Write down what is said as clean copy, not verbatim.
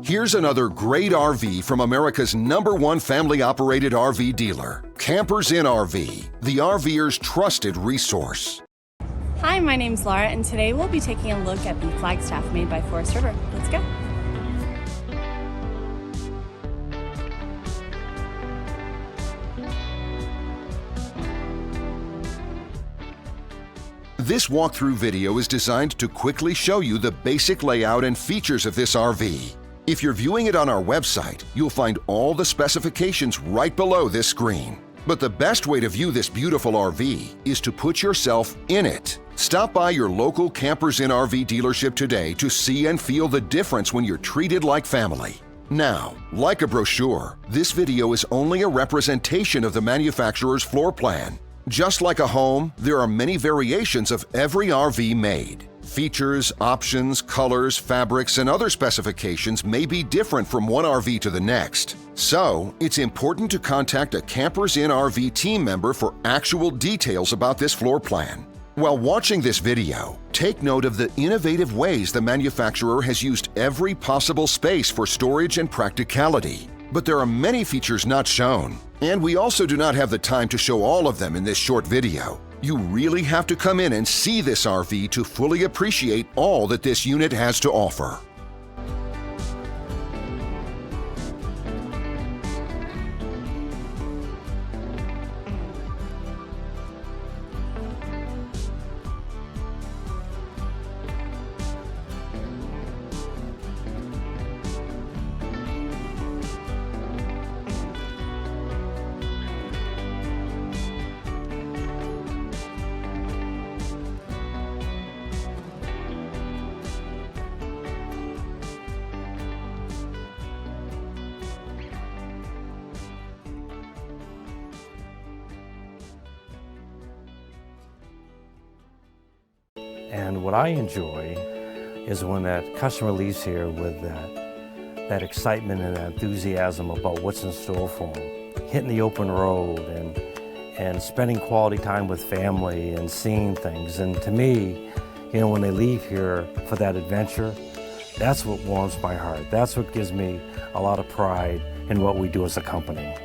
Here's another great RV from America's #1 family-operated RV dealer, Campers Inn RV, the RVer's trusted resource. Hi, my name's Laura, and today we'll be taking a look at the Flagstaff made by Forest River. Let's go. This walkthrough video is designed to quickly show you the basic layout and features of this RV. If you're viewing it on our website, you'll find all the specifications right below this screen. But the best way to view this beautiful RV is to put yourself in it. Stop by your local Campers Inn RV dealership today to see and feel the difference when you're treated like family. Now, like a brochure, this video is only a representation of the manufacturer's floor plan. Just like a home, there are many variations of every RV made. Features, options, colors, fabrics, and other specifications may be different from one RV to the next. So, it's important to contact a Campers Inn RV team member for actual details about this floor plan. While watching this video, take note of the innovative ways the manufacturer has used every possible space for storage and practicality. But there are many features not shown, and we also do not have the time to show all of them in this short video. You really have to come in and see this RV to fully appreciate all that this unit has to offer. And what I enjoy is when that customer leaves here with that excitement and that enthusiasm about what's in store for them. Hitting the open road and spending quality time with family and seeing things. And to me, you know, when they leave here for that adventure, that's what warms my heart. That's what gives me a lot of pride in what we do as a company.